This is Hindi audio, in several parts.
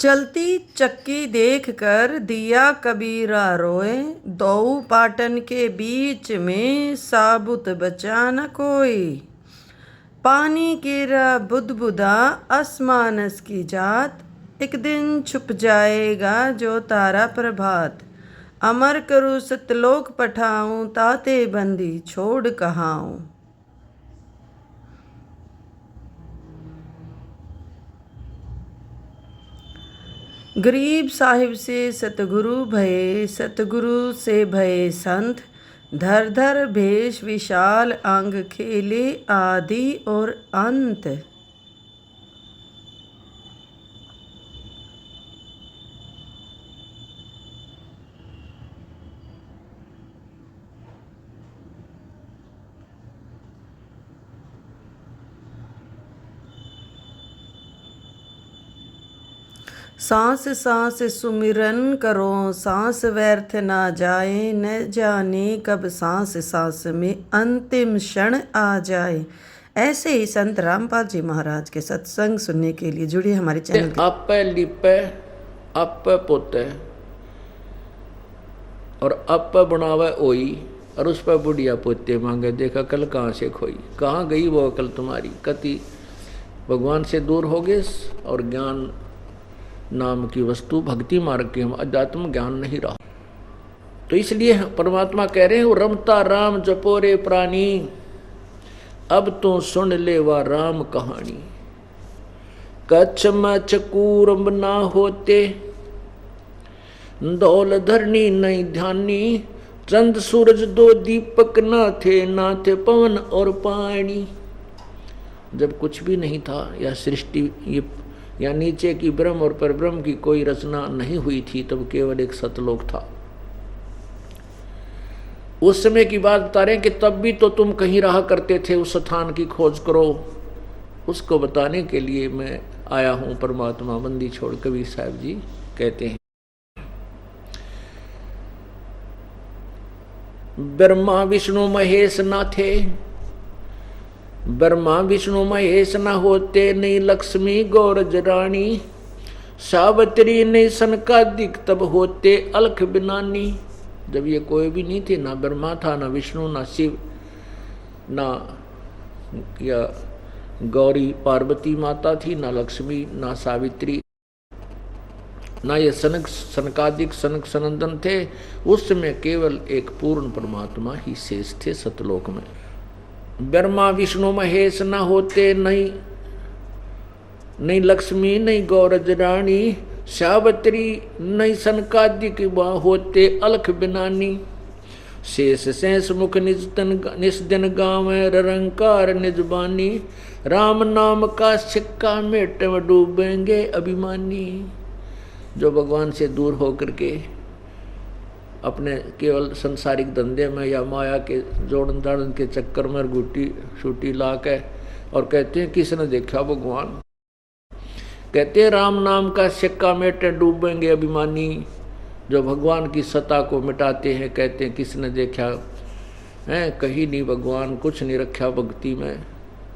चलती चक्की देखकर दिया कबीरा रोए, दो पाटन के बीच में साबुत बचा न कोई। पानी गिरा बुदबुदा आसमानस की जात, एक दिन छुप जाएगा जो तारा प्रभात। अमर करूँ सतलोक पठाऊं, ताते बंदी छोड़ कहाऊं। गरीब साहिब से सतगुरु भये, सतगुरु से भये संत। धर धर भेष विशाल अंग, खेले आदि और अंत। सांस सांस सुमिरन करो, सांस व्यर्थ ना जाए। न जाने कब सांस सांस में अंतिम क्षण आ जाए। ऐसे ही संत रामपाल जी महाराज के सत्संग सुनने के लिए जुड़िए हमारे चैनल के। आप लिपे आप पोते और आप बनावे ओई, और उस पर बुढ़िया पोते मांगे। देखा कल कहाँ से खोई, कहाँ गई वो अकल तुम्हारी। कति भगवान से दूर हो गए और ज्ञान नाम की वस्तु भक्ति मार्ग के हम अध्यात्म ज्ञान नहीं रहा। तो इसलिए परमात्मा कह रहे हैं, रमता राम जपोरे प्राणी, अब तो सुन ले वा राम कहानी। कच्छ मच्छ कूरम ना होते, दौल धरनी नहीं ध्यानी। चंद सूरज दो दीपक ना थे पवन और पानी। जब कुछ भी नहीं था, या सृष्टि या नीचे की ब्रह्म और परब्रह्म की कोई रचना नहीं हुई थी, तब केवल एक सतलोक था। उस समय की बात बता रहे हैं कि तब भी तो तुम कहीं रहा करते थे, उस स्थान की खोज करो। उसको बताने के लिए मैं आया हूं परमात्मा बंदी छोड़। कबीर साहब जी कहते हैं, ब्रह्मा विष्णु महेश ना थे, ब्रह्मा विष्णु महेश न होते, नहीं लक्ष्मी गौरज रानी। सावित्री नहीं सनकादिक तब होते, अलख बिनानी। जब ये कोई भी नहीं थे, ना ब्रह्मा था, ना विष्णु, ना शिव, ना या गौरी पार्वती माता थी, ना लक्ष्मी, ना सावित्री, ना ये सनकादिक सनक सनंदन थे। उस समय केवल एक पूर्ण परमात्मा ही शेष थे सतलोक में। ब्रह्मा विष्णु महेश न होते, नहीं लक्ष्मी, नहीं गौरज रानी। सावित्री नहीं सनकादिक होते, अलख बिनानी। शेष शेष मुख निज दिन गावे, रंकार निजबानी। राम नाम का सिक्का मेट में डूबेंगे अभिमानी। जो भगवान से दूर होकर के अपने केवल संसारिक धंधे में या माया के जोड़न दाड़न के चक्कर में गुटी शूटी ला के और कहते हैं किसने देखा भगवान। कहते हैं राम नाम का सिक्का मेटे डूबेंगे अभिमानी। जो भगवान की सत्ता को मिटाते हैं, कहते हैं किसने देखा है, कहीं नहीं भगवान, कुछ नहीं रखा भक्ति में,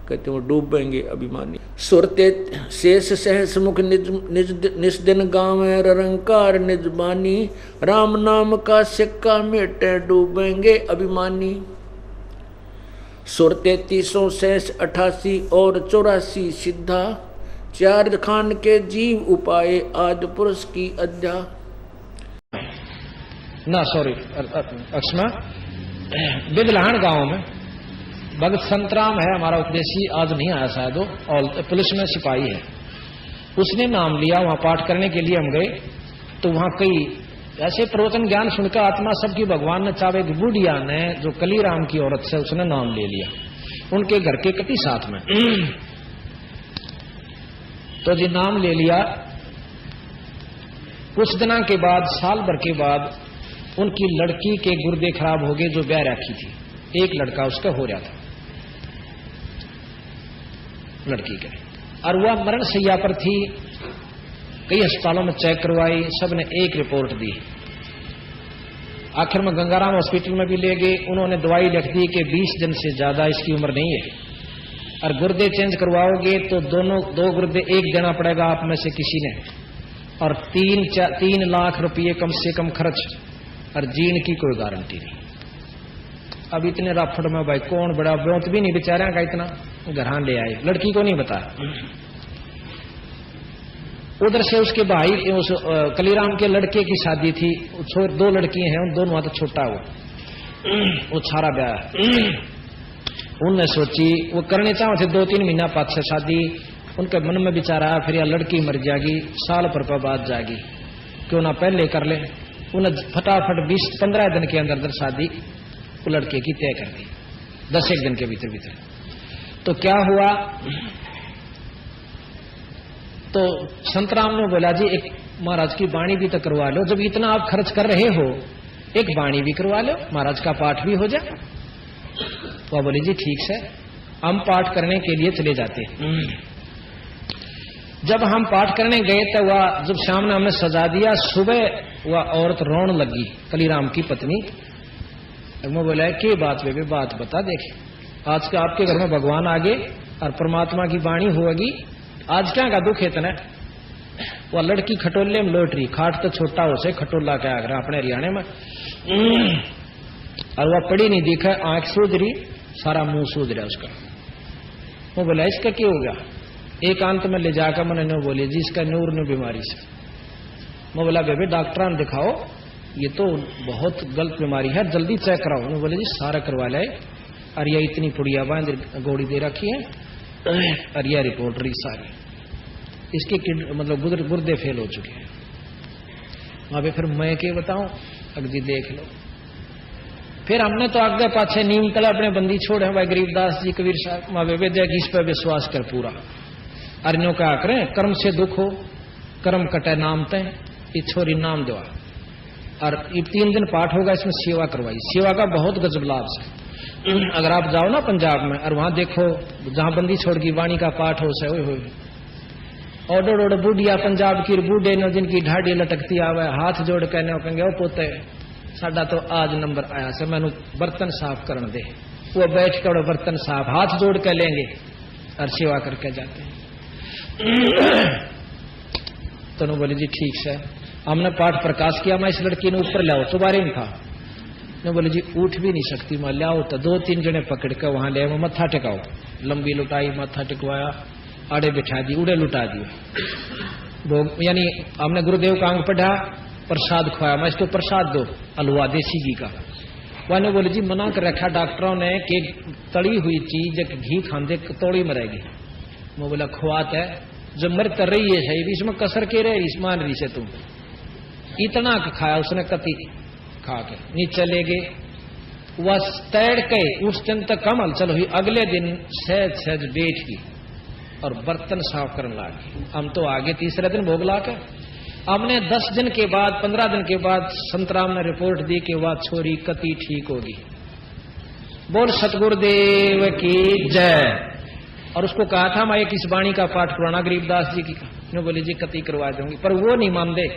कहते वो डूबेंगे अभिमानी। सुरते शेष सहस मुख निज दिन गावे, रंकार निजबानी। राम नाम का सिक्का मेटे डूबेंगे अभिमानी। सुर 33 शेष 88 और 84 सिद्धा। चार खान के जीव उपाय, आदि पुरुष की अध्या। ना सॉरी अक्समा बिदलहन गांव में भगत संतराम है हमारा उपदेशी, आज नहीं आया शायद वो, और पुलिस में सिपाही है। उसने नाम लिया, वहां पाठ करने के लिए हम गए, तो वहां कई ऐसे प्रवचन ज्ञान सुनकर आत्मा सबकी भगवान ने चावे की बुढ़िया ने, जो कलीराम की औरत से, उसने नाम ले लिया। उनके घर के कति साथ में तो जी नाम ले लिया। कुछ दिनों के बाद, साल भर के बाद, उनकी लड़की के गुर्दे खराब हो गए, जो ब्याह रखी थी। एक लड़का उसका हो रहा था लड़की के, और वह मरण शैया पर थी। कई अस्पतालों में चेक करवाई, सबने एक रिपोर्ट दी। आखिर में गंगाराम हॉस्पिटल में भी ले गए, उन्होंने दवाई लिख दी कि 20 दिन से ज्यादा इसकी उम्र नहीं है, और गुर्दे चेंज करवाओगे तो दो गुर्दे एक देना पड़ेगा आप में से किसी ने। और 3 लाख रुपये कम से कम खर्च, और जीन की कोई गारंटी नहीं। अब इतने राफड़ में भाई कौन बड़ा ब्योत भी नहीं बेचारा का इतना घर ले आए, लड़की को नहीं बताया। उधर से उसके भाई उस कलीराम के लड़के की शादी थी, 2 लड़कियां हैं, उन दोनों तो छोटा वो छारा ब्याह। उनने सोची वो करने चाहते 2-3 महीना पाछे शादी, उनके मन में विचार आया फिर यह लड़की मर जाएगी, साल पर बाद जाएगी, क्यों ना पहले कर ले। उन्हें फटाफट 20-15 दिन के अंदर शादी वो लड़के की तय कर दी, 10 दिन के भीतर। तो क्या हुआ, तो संतराम ने बोला जी एक महाराज की वाणी भी तो करवा लो, जब इतना आप खर्च कर रहे हो एक वाणी भी करवा लो, महाराज का पाठ भी हो जाए। वह बोले जी ठीक है, हम पाठ करने के लिए चले जाते हैं। जब हम पाठ करने गए तो वह जब सामने हमने सजा दिया, सुबह वह औरत रोने लगी, कलीराम की पत्नी। मैं बोला कि बात वे बात बता, देखे आज का आपके घर में भगवान आगे और परमात्मा की वाणी होगी, आज क्या का दुख है इतना। वह लड़की खटोले में लौट रही, खाट तो छोटा हो से खटोला क्या आगर अपने हरियाणा में, और वह पड़ी नहीं दिखा, आंख सूझ रही, सारा मुंह सूझ रहा उसका। वो बोला इसका क्या होगा, एकांत में ले जाकर मैंने नो बोले जी इसका नूर ने बीमारी से। मैं बोला बेबे डॉक्टर दिखाओ, ये तो बहुत गलत बीमारी है, जल्दी चेक कराओ। उन्होंने बोले जी सारा करवा लाए, और यह इतनी पुड़िया बांध गोड़ी दे रखी है, और यह रिपोर्ट रही सारी, इसके मतलब गुर्दे फेल हो चुके हैं। अभी फिर मैं क्या बताऊं, अगजी देख लो। फिर हमने तो आगे पाछे नीम तला अपने बंदी छोड़े भाई गरीबदास जी कबीर साहब, माँ बेबे जय इस पर विश्वास कर पूरा, अरण्यों क्या करें, कर्म से दुख हो कर्म कटे नाम तय, ये छोरी नाम देवा। और ये 3 दिन पाठ होगा, इसमें सेवा करवाई, सेवा का बहुत गजब लाभ से। अगर आप जाओ ना पंजाब में और वहां देखो जहां बंदी छोड़ की वाणी का पाठ हो से ओडोड़ बूढ़िया पंजाब की बूढ़े न जिनकी ढाडी लटकती आवे, हाथ जोड़ के न कहेंगे ओ पोते साडा तो आज नंबर आया से मैनू बर्तन साफ करन दे। वो बैठ कर बर्तन साफ हाथ जोड़ के लेंगे और सेवा करके जाते हैं। तो बोले जी ठीक है, हमने पाठ प्रकाश किया, मैं इस लड़की ने ऊपर लाओ, तुम्हारे में था। ने बोले जी उठ भी नहीं सकती, मैं लाओ तो 2-3 जने पकड़ के वहां ले, मत्था टिकाओ, लंबी लुटाई, मत्था टिकवाया, आड़े बिठा दी, उड़े लुटा दिया। यानी हमने गुरुदेव का अंग पढ़ा, प्रसाद खुआया, मैं इसको प्रसाद दो हलवा देसी घी का। वाने बोले जी मना कर रखा डॉक्टरों ने कि तली हुई चीज घी खांदे तोड़ी मरेगी। मैं बोला खुआत है, जब मर तर रही है सही, इसमें कसर के रहे, इस मान रही से तुम इतना खाया उसने, कति खा के नीचे ले गए। वह तैर के उस दिन तक कम हलचल हुई, अगले दिन सहज बैठ गई और बर्तन साफ करने लगी। हम तो आगे तीसरे दिन भोग ला के, हमने 10 दिन के बाद 15 दिन के बाद संतराम ने रिपोर्ट दी कि वह छोरी कति ठीक होगी। बोल सतगुरुदेव की जय। और उसको कहा था मैं किस वाणी का पाठ करवाना गरीबदास जी की, ने बोले जी कति करवा दूंगी, पर वो नहीं मान दे,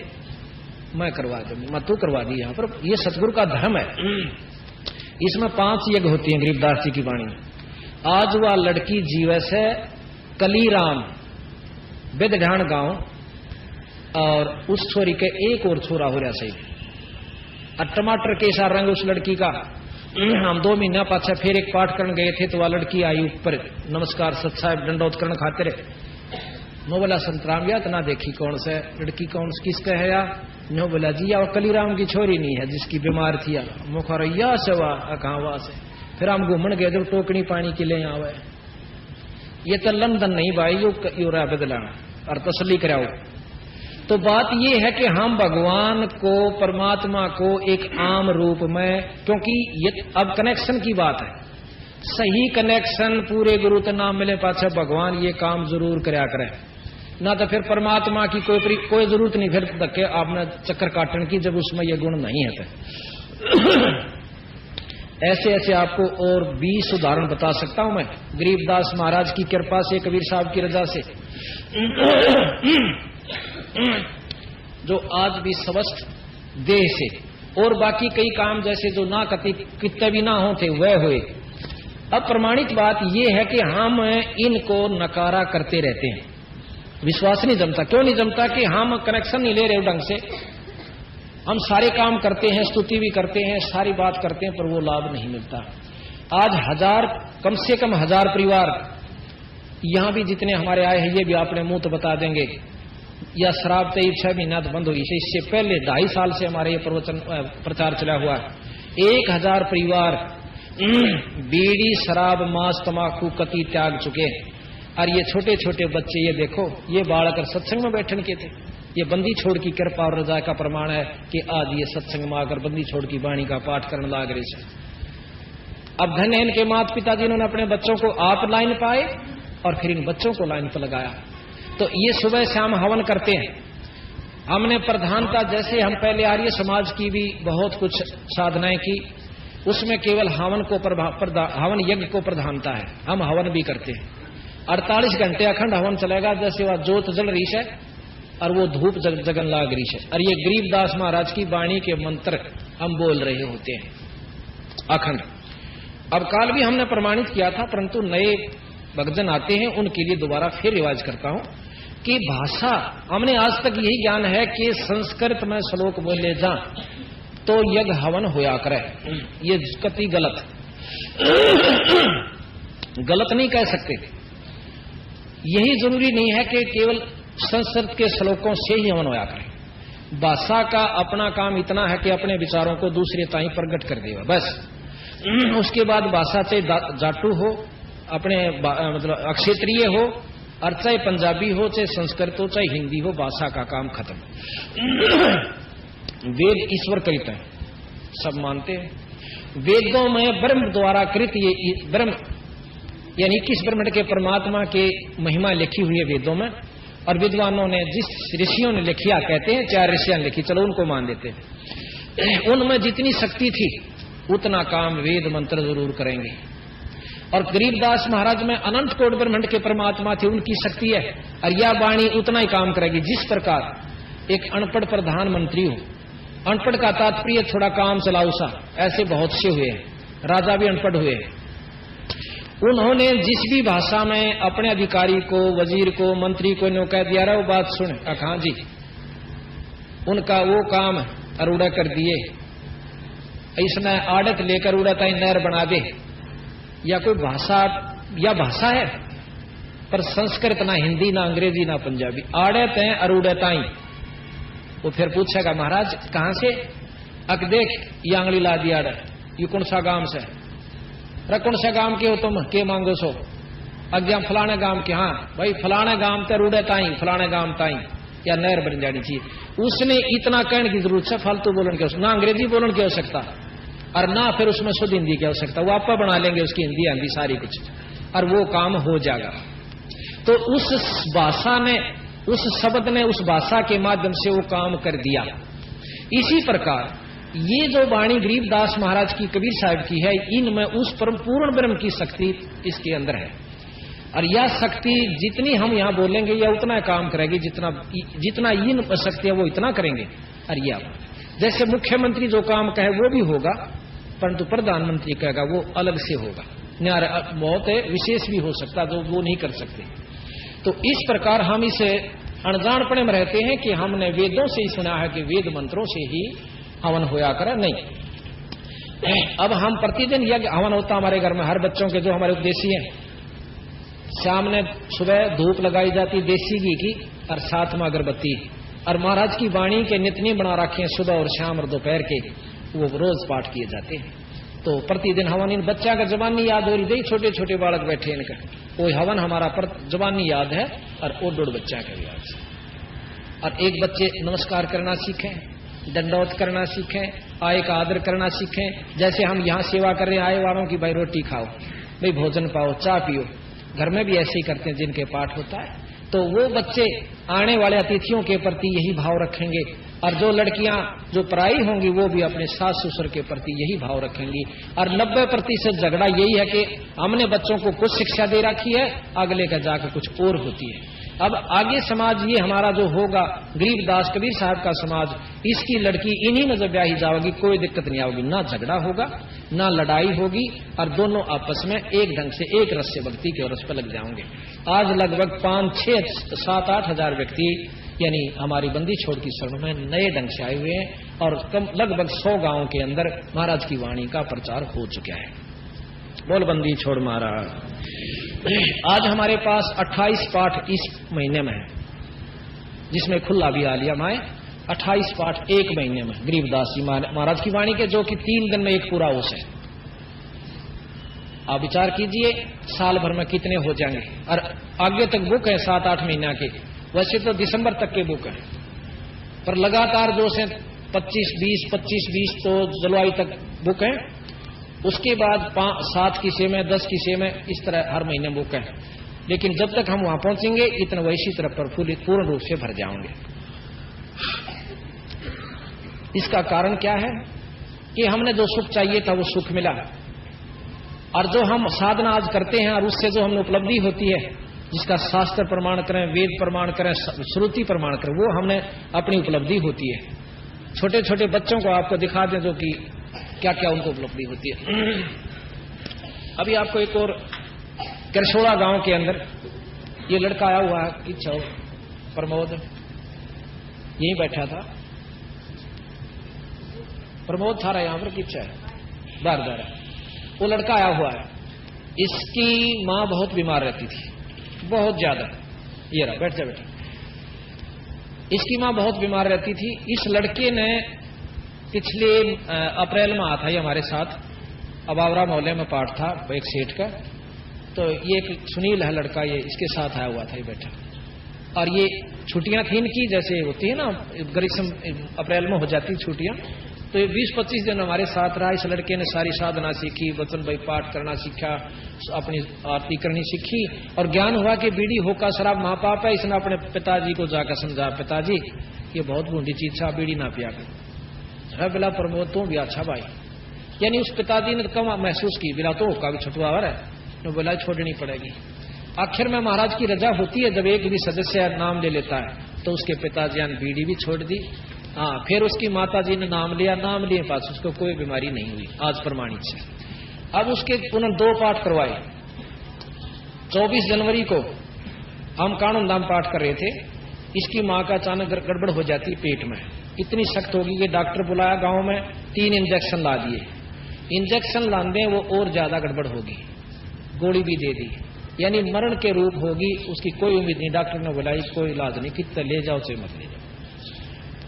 मैं करवा दूंगी, मैं तू करवा दी। यहाँ पर ये सतगुरु का धर्म है, इसमें 5 यज्ञ होती है गरीबदास जी की वाणी में। आज वह लड़की जीव से कलीराम बेदढाण गांव, और उस छोरी के एक और छोरा हो रहा सही, और टमाटर के सा रंग उस लड़की का। हम 2 महीना पाछे फिर एक पाठ करने गए थे, तो वह लड़की आई ऊपर, नमस्कार सत साहब दंडोत करण खाते रहे। नो बोला संतराम या तना देखी कौन से लड़की, कौन किसका है या? नो बोला जी या कलीराम की छोरी नहीं है जिसकी बीमार थी, मुखरैया से वह कहां से। फिर हम घूमन गए जब टोकनी पानी के लिए आवे, ये तो लंदन नहीं भाई, यो रहा बदलाना और तसली कराओ। तो बात ये है कि हम भगवान को, परमात्मा को एक आम रूप में, क्योंकि ये अब कनेक्शन की बात है, सही कनेक्शन पूरे गुरु तो नाम मिले पाछे भगवान ये काम जरूर करया करे, ना तो फिर परमात्मा की कोई जरूरत नहीं फिर धक्के आपने चक्कर काटने की जब उसमें ये गुण नहीं है। ऐसे ऐसे आपको और 20 उदाहरण बता सकता हूं मैं, गरीबदास महाराज की कृपा से, कबीर साहब की रजा से, जो आज भी स्वस्थ देह से, और बाकी कई काम जैसे जो ना कितने भी ना होते वह हुए। अब प्रमाणित बात यह है कि हम इनको नकारा करते रहते हैं, विश्वास नहीं जमता। क्यों नहीं जमता? कि हम कनेक्शन नहीं ले रहे ढंग से। हम सारे काम करते हैं, स्तुति भी करते हैं, सारी बात करते हैं, पर वो लाभ नहीं मिलता। आज कम से कम 1000 परिवार, यहां भी जितने हमारे आए हैं ये भी अपने मुंह तो बता देंगे, या शराब तो 6 महीना तो बंद हुई, इससे पहले 2.5 साल से हमारे ये प्रचार चला हुआ है। 1000 परिवार बीड़ी, शराब, मांस, तमाकू कति त्याग चुके हैं। और ये छोटे छोटे बच्चे, ये देखो, ये बालक सत्संग में बैठने के थे। ये बंदी छोड़ की कृपा और रजा का प्रमाण है कि आज ये सत्संग में आकर बंदी छोड़ की वाणी का पाठ करने लाग रहे थे। अब धन्य है इनके माता पिता जिन्होंने अपने बच्चों को आप लाइन पाए और फिर इन बच्चों को लाइन पर लगाया। तो ये सुबह शाम हवन करते हैं। हमने प्रधानता, जैसे हम पहले आर्य समाज की भी बहुत कुछ साधनाएं की, उसमें केवल हवन हवन यज्ञ को प्रधानता है। हम हवन भी करते हैं, 48 घंटे अखंड हवन चलेगा। जैसे वह जोत जल रही है और वो धूप जगन लाग रही है, और ये गरीबदास महाराज की वाणी के मंत्र हम बोल रहे होते हैं अखंड। अब काल भी हमने प्रमाणित किया था, परंतु नए भक्तजन आते हैं उनके लिए दोबारा फिर रिवाज करता हूं कि भाषा, हमने आज तक यही ज्ञान है कि संस्कृत में श्लोक बोले जा तो यज्ञ हवन होया करे। ये कति गलत नहीं कह सकते। यही जरूरी नहीं है कि केवल संस्कृत के श्लोकों से ही हवन होया करे। भाषा का अपना काम इतना है कि अपने विचारों को दूसरे ताई प्रकट कर देगा, बस। उसके बाद भाषा चाहे जाटू हो, अपने मतलब अक्षेत्रीय हो, और चाहे पंजाबी हो, चाहे संस्कृत हो, चाहे हिंदी हो, भाषा का काम खत्म। वेद ईश्वर कृत है, सब मानते हैं। वेदों में ब्रह्म द्वारा कृत, ये ब्रह्म यानी 21 ब्रह्मांड के परमात्मा के महिमा लिखी हुई है वेदों में। और विद्वानों ने, जिस ऋषियों ने लिखिया, कहते हैं 4 ऋषियों ने लिखी, चलो उनको मान देते हैं। उनमें जितनी शक्ति थी उतना काम वेद मंत्र जरूर करेंगे। और गरीबदास महाराज में अनंत कोटि ब्रह्मांड के परमात्मा थे, उनकी शक्ति है, और यह वाणी उतना ही काम करेगी। जिस प्रकार एक अनपढ़ प्रधानमंत्री हो, अनपढ़ का तात्पर्य थोड़ा काम चलाऊ सा, ऐसे बहुत से हुए हैं, राजा भी अनपढ़ हुए हैं। उन्होंने जिस भी भाषा में अपने अधिकारी को, वजीर को, मंत्री को न्यों कह दिया, वो बात सुन, हाँ जी, उनका वो काम अरूड़ा कर दिए, इसने आड़त लेकर उड़ाता ही नहर बना दे, या कोई भाषा, या भाषा है पर संस्कृत ना हिंदी ना अंग्रेजी ना पंजाबी, आड़त है अरूड़ता ही। वो फिर पूछेगा महाराज कहां से? अक देख ये आंगली ला दिया, ये कौन सा गांव से? अरे कौन सा गांव के हो तुम, के मांगो सो? अज्ञा फलाने गांव के। हाँ भाई, फलाने गांव ते रूड़ता ही, फलाने गांव ताई, या नहर बन जानी चाहिए। उसने इतना कहने की जरूरत है, फालतू बोलन की ना अंग्रेजी बोलन की आवश्यकता, और ना फिर उसमें शुद्ध हिंदी की आवश्यकता। वो आपा बना लेंगे उसकी हिंदी आंधी सारी कुछ, और वो काम हो जाएगा। तो उस भाषा ने, उस शब्द ने, उस भाषा के माध्यम से वो काम कर दिया। इसी प्रकार ये जो वाणी गरीबदास महाराज की, कबीर साहब की है, इनमें उस परम पूर्ण ब्रह्म की शक्ति इसके अंदर है। और यह शक्ति जितनी हम यहाँ बोलेंगे यह उतना काम करेगी, जितना इन शक्ति है वो इतना करेंगे। और यह जैसे मुख्यमंत्री जो काम कहे वो भी होगा, परंतु प्रधानमंत्री कहेगा वो अलग से होगा, बहुत विशेष भी हो सकता जो वो नहीं कर सकते। तो इस प्रकार हम इसे अनजानपणे में रहते हैं कि हमने वेदों से ही सुना है कि वेद मंत्रों से ही हवन होया करे। नहीं, अब हम प्रतिदिन यज्ञ हवन होता हमारे घर में, हर बच्चों के जो हमारे उपदेशी हैं, सामने सुबह धूप लगाई जाती देसी घी की, और साथ में अगरबत्ती, और महाराज की वाणी के नितने बना रखे हैं सुबह और शाम और दोपहर के, वो रोज पाठ किए जाते हैं। तो प्रतिदिन हवन, इन बच्चा का जबानी याद हो रही, छोटे छोटे बालक बैठे इनका, वो हवन हमारा जबानी याद है, और वो 2 बच्चा का भी याद है। और एक बच्चे नमस्कार करना सीखें, दंडौत करना सीखें, आय का आदर करना सीखें। जैसे हम यहाँ सेवा कर रहे हैं, आए वालों की भाई रोटी खाओ, भाई भोजन पाओ, चाय पियो, घर में भी ऐसे ही करते हैं जिनके पाठ होता है। तो वो बच्चे आने वाले अतिथियों के प्रति यही भाव रखेंगे, और जो लड़कियां जो पराई होंगी वो भी अपने सास ससुर के प्रति यही भाव रखेंगी। और 90% झगड़ा यही है कि हमने बच्चों को कुछ शिक्षा दे रखी है, अगले का जाकर कुछ और होती है। अब आगे समाज ये हमारा जो होगा गरीबदास कबीर साहब का समाज, इसकी लड़की इन्हीं में जब ब्याही जाओगी कोई दिक्कत नहीं होगी, ना झगड़ा होगा ना लड़ाई होगी, और दोनों आपस में एक ढंग से एक रस से भक्ति के रस पर लग जाएंगे। आज लगभग 5, 6, 7, 8 हजार व्यक्ति यानी हमारी बंदी छोड़ की शरण में नए ढंग से आए हुए हैं, और लगभग 100 गांवों के अंदर महाराज की वाणी का प्रचार हो चुका है। बोल बंदी छोड़ महाराज। आज हमारे पास 28 पाठ इस महीने में है, जिसमें खुला भी आ लिया माए 28 पाठ एक महीने में गरीबदास जी महाराज की वाणी के, जो कि 3 दिन में एक पूरा होश है। आप विचार कीजिए साल भर में कितने हो जाएंगे, और आगे तक बुक है 7-8 महीना के, वैसे तो दिसंबर तक के बुक है, पर लगातार जो से 25-20 25-20 तो जुलाई तक बुक है, उसके बाद 7 किस्से में 10 किस्से में इस तरह हर महीने बुक है। लेकिन जब तक हम वहां पहुंचेंगे इतना वैसी तरह प्रफुल्लित पूर्ण रूप से भर जाएंगे। इसका कारण क्या है कि हमने जो सुख चाहिए था वो सुख मिला, और जो हम साधना आज करते हैं और उससे जो हमें उपलब्धि होती है, जिसका शास्त्र प्रमाण करें, वेद प्रमाण करें, श्रुति प्रमाण करें, वो हमने अपनी उपलब्धि होती है। छोटे छोटे बच्चों को आपको दिखा दें जो कि क्या क्या उनको उपलब्धि होती है। अभी आपको एक और करसोड़ा गांव के अंदर ये लड़का आया हुआ है, किच्छा प्रमोद यहीं बैठा था, प्रमोद था रहा यहां पर, किच्छा है बार वो लड़का आया हुआ है। इसकी मां बहुत बीमार रहती थी, बहुत ज्यादा। ये रहा, बैठ जा बेटा। इसकी मां बहुत बीमार रहती थी। इस लड़के ने पिछले अप्रैल में आया था ये हमारे साथ, अबावरा मोहल्ले में पाठ था एक सेठ का, तो ये एक सुनील है लड़का, ये इसके साथ आया हुआ था ये बैठा। और ये छुट्टियां थी इनकी, जैसे होती है ना ग्रीष्म अप्रैल में हो जाती छुट्टियां, तो ये 20-25 दिन हमारे साथ रहा। इस लड़के ने सारी साधना सीखी, वचन भाई पाठ करना सीखा, अपनी आरती करनी सीखी, और ज्ञान हुआ कि बीड़ी होका शराब महापाप है। इसने अपने पिताजी को जाकर समझा, पिताजी ये बहुत बूंदी चीज था, बीड़ी ना पिया कर। बिला प्रमोद तो भी अच्छा भाई, यानी उस पिताजी ने कम महसूस की, बिला तो होका भी छुटवावर है, तो बोला छोड़नी पड़ेगी। आखिर में महाराज की रजा होती है, जब एक भी सदस्य नाम ले लेता है, तो उसके पिताजी ने बीड़ी भी छोड़ दी। हाँ, फिर उसकी माता जी ने नाम लिया, नाम लिए पास उसको कोई बीमारी नहीं हुई आज प्रमाणित से। अब उसके उन्होंने 2 पाठ करवाए। 24 जनवरी को हम कानून दाम पाठ कर रहे थे, इसकी मां का अचानक गड़बड़ हो जाती पेट में, इतनी सख्त होगी कि डॉक्टर बुलाया गांव में, 3 इंजेक्शन ला दिए। इंजेक्शन लाने वो और ज्यादा गड़बड़ होगी, गोली भी दे दी, यानी मरण के रूप होगी, उसकी कोई उम्मीद नहीं। डॉक्टर ने बुलाई कोई इलाज नहीं, कितने ले जाओ से मत ले जाओ।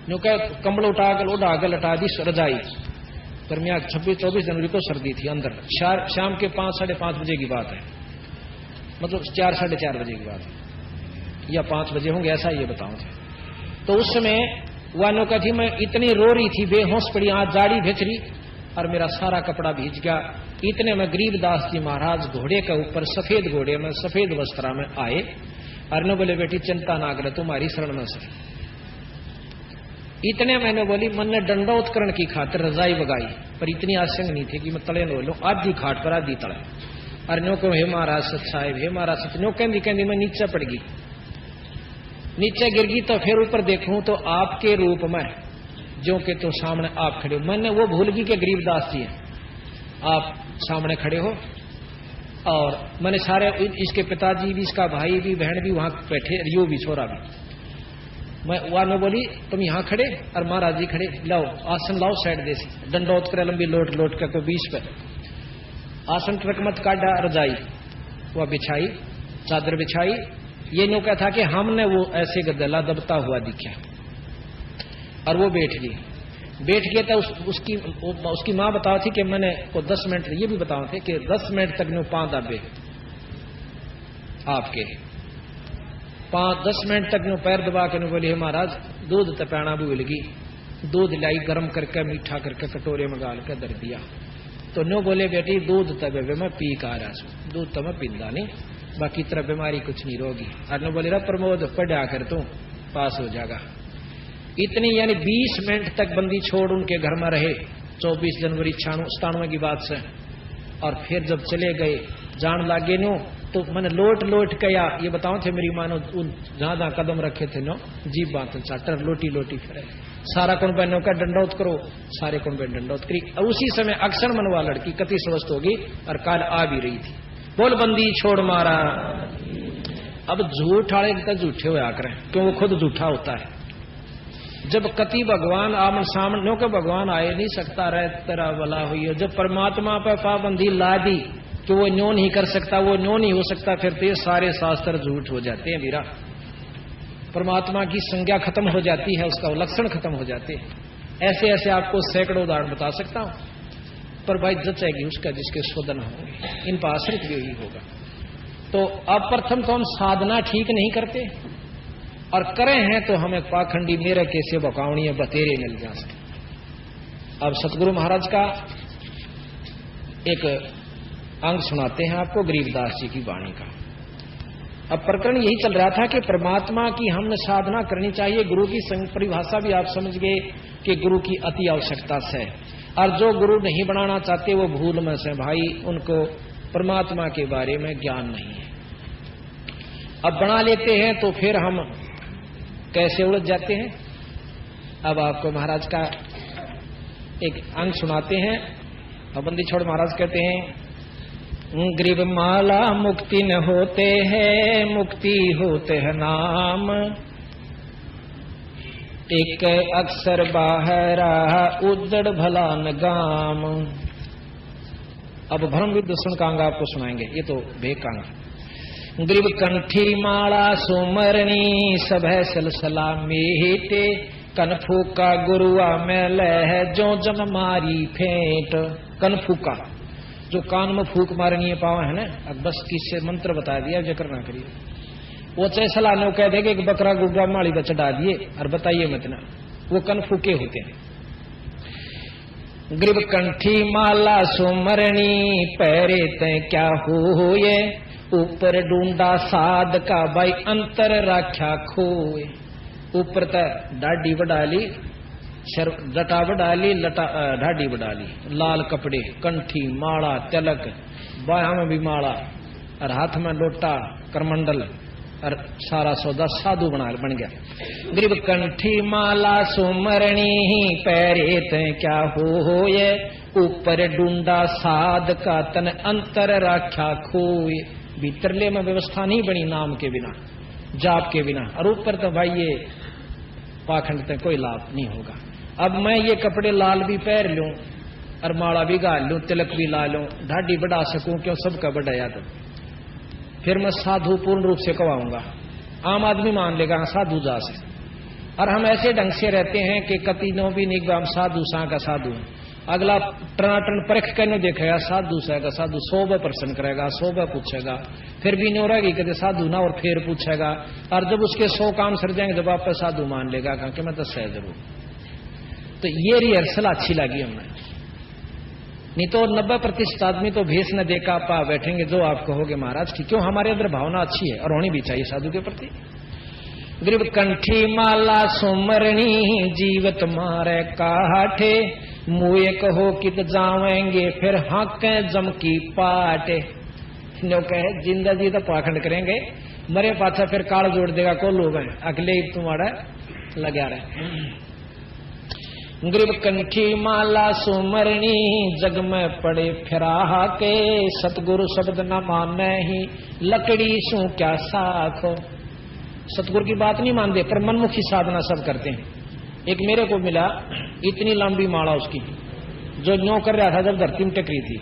यूं कह कंबल उठा कर लटा दी रजाई। गर्मिया 26-24 जनवरी को सर्दी थी अंदर, शाम के 5-5:30 बजे की बात है, मतलब 4-4:30 बजे की बात है, या 5 बजे होंगे ऐसा ये बताऊं थे। तो उस समय वानों का थी, मैं इतनी रो रही थी, बेहोश पड़ी, आज जाड़ी भिज रही और मेरा सारा कपड़ा भीज गया। इतने में गरीबदास जी महाराज घोड़े के ऊपर, सफेद घोड़े में, सफेद वस्त्रा में आए, और ने बोले बेटी चिंता ना करे, तुम्हारी शरण में से। इतने मैंने बोली, मन ने दंडोत्करण की खातिर रजाई बगाई, पर इतनी आशंक नहीं थी कि मैं तले नो लू, आधी खाट पर आधी तले। और नो को हे महाराज सच साहेब, हे महाराज सच, नो कहती मैं नीचे पड़ गई, नीचे गिर गई। तो फिर ऊपर देखूं तो आपके रूप में जो के तो सामने आप खड़े हो। मैंने वो भूल गई कि गरीबदास जी हैं, आप सामने खड़े हो। और मैंने सारे, इसके पिताजी भी, इसका भाई भी, बहन भी वहां बैठे, रियो भी, छोरा भी। मैं वहां बोली तुम यहाँ खड़े और महाराज जी खड़े, लाओ आसन लाओ साइड दे, दंडोत कर लंबी लोट लोट कर, कोई 20 पे आसन ट्रक मत काटा, रजाई वह बिछाई, चादर बिछाई। ये नो क्या था कि हमने वो ऐसे गदला दबता हुआ दिखा, और वो बैठ गए तो उसकी माँ बताओ थी कि मैंने को 10 मिनट, ये भी बताओ थे कि 10 मिनट तक नो 5 दबे आपके, 5-10 मिनट तक नो पैर दबा के नो बोली महाराज दूध तपैना भूल गई, दूध लाई गर्म करके मीठा करके कटोरे में गाल के दर दिया। तो नो बोले बेटी दूध तबे मैं पी का रहा हूं, दूध तो मैं पींदा नहीं, बाकी तरह बीमारी कुछ नहीं रोगी। और नो बोले प्रमोद पढ़ा कर तू पास हो जाएगा। इतनी यानी 20 मिनट तक बंदी छोड़ उनके घर में रहे, 24 जनवरी 96 की बात से। और फिर जब चले गए, जान लागे नो तो मैंने लोट लोट कया ये बताओ थे मेरी मानो जहां जहां कदम रखे थे नो जीप बात चाटर लोटी लोटी फिरे सारा कौन बहनों का दंडौत करो सारे कौन बहन दंडौत करी। उसी समय अक्सर मनवा लड़की कति स्वस्थ होगी और काल आ भी रही थी। बोल बंदी छोड़ मारा। अब झूठ वाले तक झूठे हो आकर क्यों वो खुद झूठा होता है। जब कति भगवान आमन सामने के भगवान आए नहीं सकता रह तेरा भला हुई हो। जब परमात्मा पर पाबंदी ला दी कि वो न्यों नहीं कर सकता वो न्यों नहीं हो सकता फिर तो ये सारे शास्त्र झूठ हो जाते हैं वीरा। परमात्मा की संज्ञा खत्म हो जाती है उसका लक्षण खत्म हो जाते हैं। ऐसे ऐसे आपको सैकड़ों उदाहरण बता सकता हूं पर भाई जचेगी उसका जिसके शोधन होंगे इन पर आश्रित भी यही होगा। तो अब प्रथम तो हम साधना ठीक नहीं करते और करें हैं तो हमें पाखंडी मेरे कैसे बकावणी बतेरे मिल जा सके। अब सतगुरु महाराज का एक अंग सुनाते हैं आपको गरीबदास जी की वाणी का। अब प्रकरण यही चल रहा था कि परमात्मा की हमने साधना करनी चाहिए। गुरु की परिभाषा भी आप समझ गए कि गुरु की अति आवश्यकता से और जो गुरु नहीं बनाना चाहते वो भूल में से भाई उनको परमात्मा के बारे में ज्ञान नहीं है। अब बना लेते हैं तो फिर हम कैसे उलझ जाते हैं। अब आपको महाराज का एक अंग सुनाते हैं। बंदी छोड़ महाराज कहते हैं गरीब माला मुक्ति न होते हैं मुक्ति होते हैं नाम एक अक्सर बाहर उजड़ भला न गाम। अब भ्रम विद्वसन का अंग आपको सुनाएंगे ये तो भेद का अंग। गरीब कंठी माला सुमरणी सब है सलसला मेटे कनफूका गुरुआ में लह जो जन मारी फेंट। कनफूका जो कान में फूक मारनी है पावा है ना। अब बस किससे मंत्र बता दिया जिक्र ना करिए। वो चाहे सलाह कह देगा एक बकरा गुर्गा माली पर चढ़ा दिए और बताइए मत ना वो कन फूके होते हैं। गरीब कंठी माला सुमरणी पैरे तय क्या हो ये ऊपर ढूंढा साध का भाई अंतर राख्या खोए। ऊपर तक डाडी बढ़ा ली जटा बढ़ा ली ढाडी बढ़ा ली लाल कपड़े कंठी माला तिलक बाया में भी माला और हाथ में लोटा करमंडल और सारा सौदा साधु बन गया। गरीब कंठी माला सुमरणी पैरे तय क्या हो ये ऊपर ढूंढा साध का तन अंतर राख्या खोए। भीतरले में व्यवस्था नहीं बनी नाम के बिना जाप के बिना और ऊपर तो भाई ये पाखंड तक कोई लाभ नहीं होगा। अब मैं ये कपड़े लाल भी पहन लूं और माला भी गाल लूं तिलक भी ला लूं ढाडी बढ़ा सकूं क्यों सबका बढ़ाया तो फिर मैं साधु पूर्ण रूप से कहवाऊंगा। आम आदमी मान लेगा साधु जा से। और हम ऐसे ढंग से रहते हैं कि कति नो भी निगम साधु सा का साधु अगला टनाटन परख करने देखेगा साधु सा का साधु 100 प्रश्न करेगा 100 पूछेगा फिर भी नहीं रहेगी कहते साधु ना और फिर पूछेगा और जब उसके 100 काम सर जाएंगे जब आप साधु मान लेगा कि मैं तो सह जरूर। तो ये रिहर्सल अच्छी लगी हमें। नहीं तो 90% आदमी तो भेष न देखा पा बैठेंगे जो आप कहोगे महाराज की क्यों हमारे अंदर भावना अच्छी है और होनी भी चाहिए साधु के प्रति। गरीब कंठी माला सुमरणी जीवत मारे काठे मुए कहो कित जावेंगे फिर हक जम की पाटे। जो कहे जिंदा जी तो पाखंड करेंगे मरे पाछा फिर काल जोड़ देगा को लोग हैं अगले तुम्हारा लगा रहे। गरीब कंठी माला सुमरणी जग में पड़े फिरा के सतगुरु शब्द न माने ही लकड़ी सू क्या साखो। सतगुरु की बात नहीं मानते पर मनमुखी साधना सब करते हैं। एक मेरे को मिला इतनी लंबी माला उसकी जो न्यों कर रहा था जब धरती में टकरी थी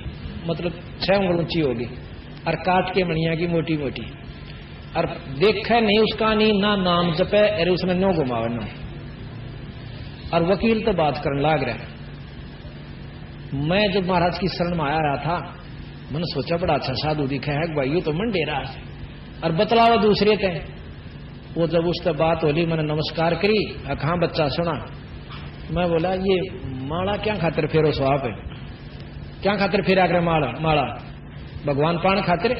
मतलब 6 उंगल ऊंची होगी और काट के मणिया की मोटी मोटी और देखा नहीं उसका नहीं ना नाम जपे अरे उसने नो घुमावे नो और वकील तो बात करने लाग रहा। मैं जब महाराज की शरण में आया रहा था मैंने सोचा बड़ा अच्छा साधु दिखा है भाई ये तो मन डेरा है और बतलावा दूसरे थे। वो जब उससे बात होली मैंने नमस्कार करी हाँ बच्चा सुना। मैं बोला ये माला क्या खातिर फेरो सो आप क्या खातिर फेरा करे माला भगवान पान खातिर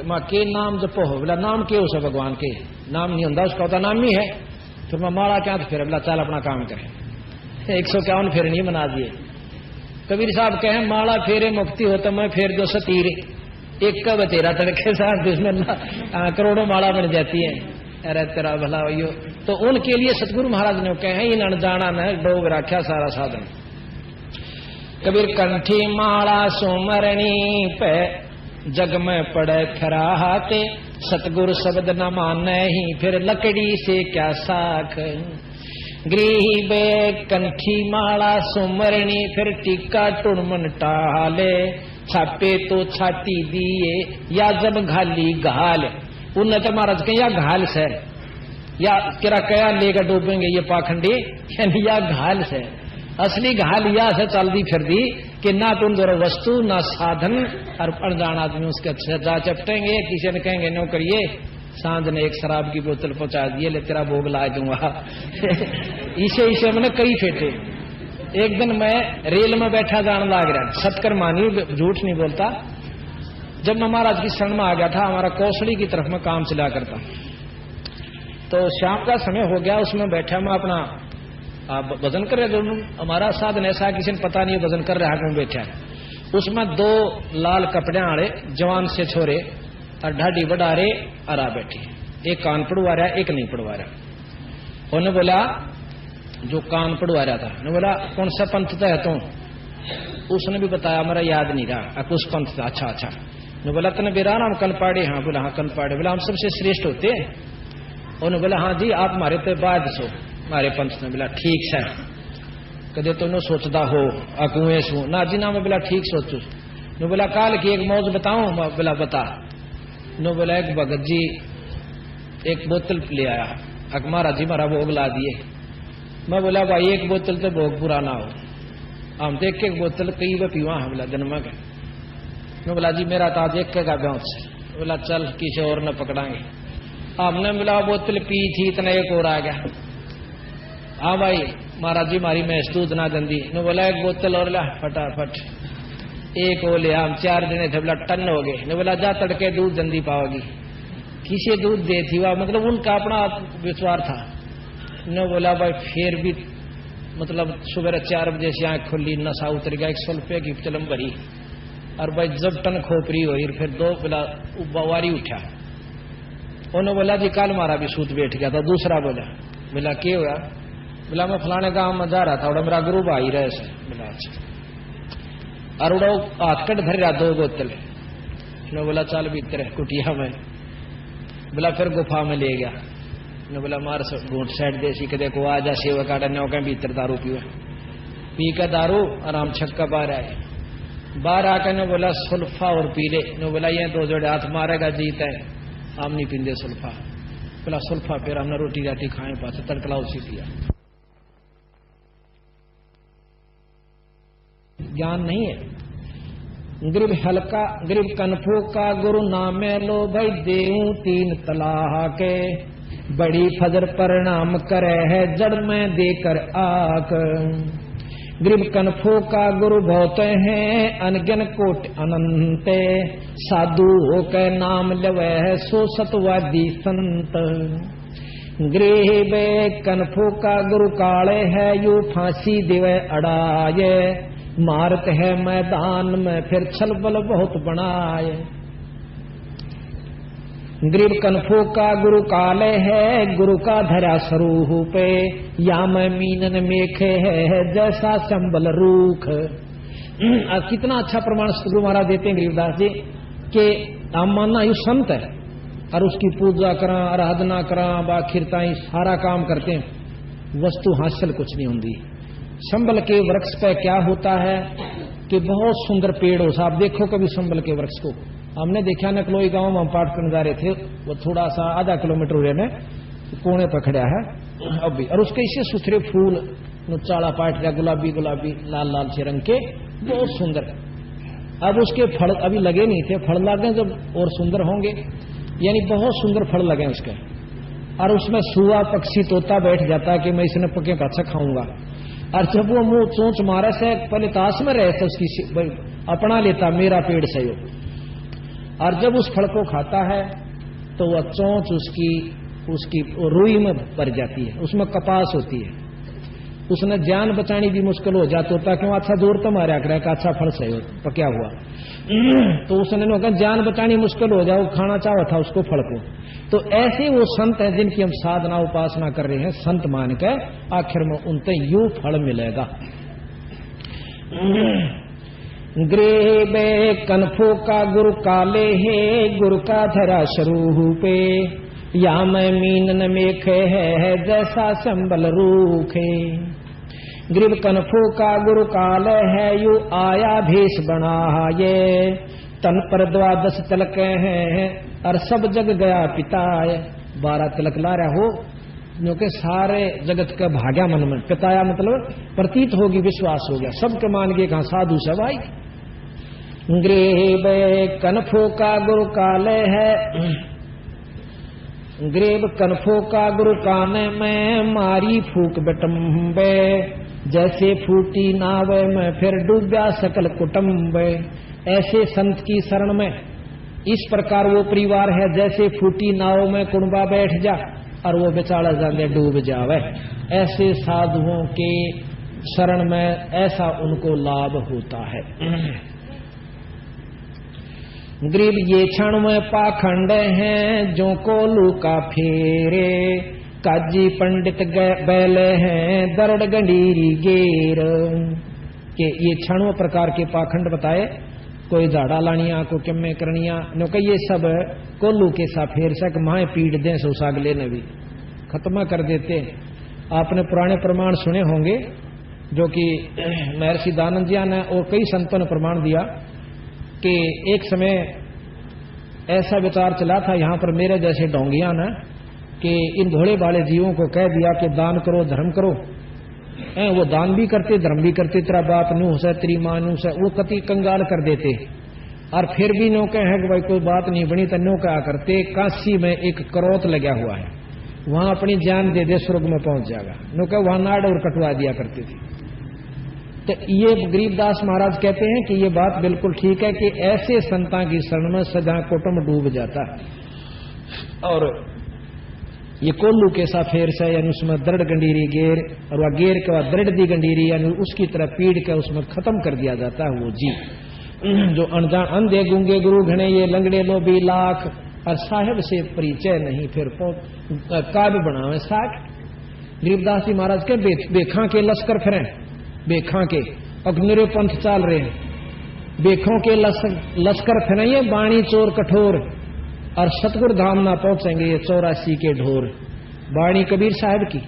मां के नाम जपो हो बोला नाम के उसे भगवान के नाम नहीं होता उसका होता नाम ही है फिर मैं माला क्या तो फेर बोला चल अपना काम करे 151 फेर नहीं बना दिए। कबीर साहब कहे माला फेरे मुक्ति हो तो मैं फेर दो सतीरे एक का बतेरा तड़के साथ जिसमें करोड़ों माला बन जाती है। अरे तेरा भला हो। तो उनके लिए सतगुरु महाराज ने कहे इन अनजाना ने डोग राख्या सारा साधन। कबीर कंठी माला सुमरणी पे जग में पड़े खराते, सतगुरु शब्द न माने ही फिर लकड़ी से क्या साख। गरीबे कंठी माला सुमरणी फिर टीका टुड़मन टाले, छापे तो छाती दिए या जब घाली घाल। उन्नत महाराज के या घाल से या किरा कया लेकर डूबेंगे ये पाखंडी, यानी या घाल से। असली घाल या से चल दी फिर दी कि ना तुम दोनों वस्तु ना साधन, और अनजान आदमी उसके अच्छे जा चपटेंगे। किसी ने कहेंगे नो करिए, सांझ ने एक शराब की बोतल पहुंचा दिए, ले तेरा भोग ला दूंगा। इसे मैंने कई फेटे। एक दिन मैं रेल में बैठा जान लाग रहा, सतकर मानी, झूठ नहीं बोलता। जब मैं महाराज की शरण में आ गया था, हमारा कौशली की तरफ में काम चला करता, तो शाम का समय हो गया, उसमें बैठा मैं अपना भजन कर रहे। हमारा साधन ऐसा किसी ने पता नहीं भजन कर रहा है, बैठा है। उसमें दो लाल कपड़े आड़े जवान से छोरे और ढाडी बढ़ा रहे और आ बैठे, एक कान पड़वा रहा, एक नहीं पड़वा रहा। उन्होंने बोला, जो कान पड़वा रहा था, उन्होंने बोला कौन सा पंथ था तुम? उसने भी बताया, मेरा याद नहीं रहा, कुछ पंथ था। अच्छा अच्छा। ने बोला तने बेरा नाम कल पाड़े? हाँ। बोला हाँ कल पाड़े। बोला हम सबसे श्रेष्ठ होते हैं? उन्होंने बोला हाँ जी, आप हमारे पे बाद सो हमारे पंथ ने। बोला ठीक है, कदे तुम सोचता हो अकुए सू ना जी ना। मैं बोला ठीक सोचू। ने बोला काल की एक मौज बताऊं? बोला बता। ने बोला एक भगत जी एक बोतल ले आया, अक महाराज जी हमारा भोग ला दिए। मैं बोला भाई एक बोतल तो भोग पूरा ना हो, हम तो एक बोतल कई बार पीवा। हम बोला जन्मा का। मैं बोला जी मेरा ताज एक का ब्याह। बोला चल किसी और न पकड़ांगे। हमने बोला बोतल पी थी, इतना एक और आ गया। हाँ भाई महाराज जी हमारी मैस दूध ना दंदी। ने बोला एक बोतल और ला फटाफट। एक वो लिया, हम 4 दिन थे। बोला टन हो गए। ने बोला जा तड़के दूध दंदी पाओगी। किसे दूध दे थी वह, मतलब उनका अपना विश्वास था। ने बोला भाई फिर भी मतलब सुबह 4 बजे से आँख खुली, नशा उतर गया, 100 रुपये की चलम भरी। और भाई जब टन खोपरी हुई फिर 2 बोला बवारी उठा। उन्होंने बोला जी कल हमारा भी सूत बैठ गया था। दूसरा बोला क्या हुआ? बोला मैं फलाने गांव में जा रहा था, उड़ा मेरा गुरु भाई रहे से। बोला अच्छा। और उड़ा हाथ कट धर रहा 2 बोतल। ने बोला चल भीतर कुटिया में। बोला फिर गुफा में ले गया। ने बोला मार घूट साइड देसी के देखो आ जा सेवा काटा ने कहीं भीतर दारू पीवा। पी कर दारू आराम छक्का बाहर आए। बाहर आकर ने बोला सुल्फा और पी ले। ने बोला ये 2 जोड़े हाथ मारेगा जीत है, हम नहीं पींदे सुल्फा। बोला सुल्फा फिर हमने रोटी राटी खाए, पास तड़कला उसी पिया। ज्ञान नहीं है। गरीब हल्का गरीब कनफो का गुरु नामे लो भाई देऊ 3 तलाह के, बड़ी फजर परिणाम करे है जड़ में देकर आक। गरीब कनफो का गुरु बहुत हैं अनगिन कोट अनंते, साधु हो के नाम लवे है सो सतवादी संत। गरीब कनफो का गुरु काले है यू फांसी दिवे अड़ाए, मारत है मैदान में फिर छलबल बहुत बनाए। गरीब कनफो का गुरु काले है गुरु का धरा स्वरूपे, या मैं मीनन मेखे है जैसा संबल रूख। कितना अच्छा प्रमाण गुरु महाराज देते हैं गरीबदास जी कि हम मानना यू संत है और उसकी पूजा करा आराधना करा बाखिरता सारा काम करते हैं, वस्तु हासिल कुछ नहीं होती। संबल के वृक्ष पे क्या होता है कि बहुत सुंदर पेड़ हो। आप देखो कभी संबल के वृक्ष को, हमने देखा नकलोई गांव में हम पाठ करने जा रहे थे, वो थोड़ा सा आधा किलोमीटर हुए में कोने पर खड़ा है अब भी, और उसके इसे सुथरे फूल चाड़ा पाट रहा गुलाबी गुलाबी लाल लाल से रंग के, बहुत सुंदर। अब उसके फल अभी लगे नहीं थे, फल लगे जब और सुंदर होंगे, यानी बहुत सुंदर फल लगे उसके। और उसमें सुआ पक्षी तोता बैठ जाता है कि मैं इसने पके का अच्छा खाऊंगा। और जब वो मुंह चोंच मारे से पहले ताश में रहे थे उसकी अपना लेता मेरा पेड़ से हो, और जब उस फल को खाता है तो वह चोंच उसकी रुई में भर जाती है, उसमें कपास होती है, उसने जान बचानी भी मुश्किल हो जाता होता, क्यों अच्छा जोर तो मारा करे का अच्छा फल सही हो पक्या हुआ। तो उसने कहा जान बचानी मुश्किल हो जाओ, खाना चाहा था उसको फल को। तो ऐसे वो संत हैं जिनकी हम साधना उपासना कर रहे हैं, संत मान के आखिर में उनसे यूं फल मिलेगा। ग्रेबे कनफो का गुरु काले है, गुरु का धरा स्वरूपे, या मैं मीनन मेखे है जैसा संबल रूखे। ग्रीब कनफो का गुरु काल है, यू आया भेष बना ये, तन पर 12 तिलक हैं और सब जग गया पिताय। 12 तिलक ला रहा हो जो के सारे जगत का भाग्या मन में, पिताया मतलब प्रतीत होगी, विश्वास हो गया, सबके मान के कहा साधु से भाई। ग्रीब कनफो का गुरु काल है, ग्रेब कनफो का गुरु काने में, मारी फूक बटम्बे, जैसे फूटी नाव में फिर डूबा सकल कुटुंब। ऐसे संत की शरण में इस प्रकार वो परिवार है जैसे फूटी नाव में कुंबा बैठ जा और वो बेचारा जाने डूब जावे। ऐसे साधुओं के शरण में ऐसा उनको लाभ होता है। ग्रीब ये क्षण में पाखंड हैं, जो को लूका फेरे, काजी पंडित बैले हैं दरड़ गंडीरी गेर। के ये क्षणों प्रकार के पाखंड बताए, कोई झाड़ा लानिया, को किम्मे करनिया, नो कि ये सब कोल्लू के सा फेर सक माए पीड़ दें सोसागले ने भी खत्म कर देते। आपने पुराने प्रमाण सुने होंगे जो कि महर्षि दानंद जी ने और कई संतों ने प्रमाण दिया कि एक समय ऐसा विचार चला था यहाँ पर मेरे जैसे डोंगिया ने कि इन भोले भाले जीवों को कह दिया कि दान करो धर्म करो। वो दान भी करते धर्म भी करते, तेरा बाप नूह से तेरी मां नूह से, वो कति कंगाल कर देते। और फिर भी नो कहे कि भाई कोई बात नहीं बनी तो नो क्या करते, काशी में एक करौत लगा हुआ है, वहां अपनी जान दे दे स्वर्ग में पहुंच जाएगा। नो कहे वहां नाड़ और कटवा दिया करते थे। तो ये गरीबदास महाराज कहते हैं कि ये बात बिल्कुल ठीक है कि ऐसे संतां की शरण में सदा कुटुंब डूब जाता है। और ये कोल्लू के सा फेर से यानी उसमें दृढ़ गंडीरी गेर, और वह गेर के बाद दृढ़ दी गंडीरी यानी उसकी तरह पीड़ के उसमें खत्म कर दिया जाता है वो जी। जो अनजान अंधे गूंगे गुरु घने ये लंगड़े लोभी लाख, और साहेब से परिचय नहीं फिर काव्य बनावे साख। गरीबदास जी महाराज के बेखा के लश्कर फिरे, बेखा के अग्निरे पंथ चाल रहे हैं, बेखों के लश्कर फिरे ये बाणी चोर कठोर, और सतगुरु धाम ना पहुंचेंगे ये 84 के ढोर। बाणी कबीर साहब की,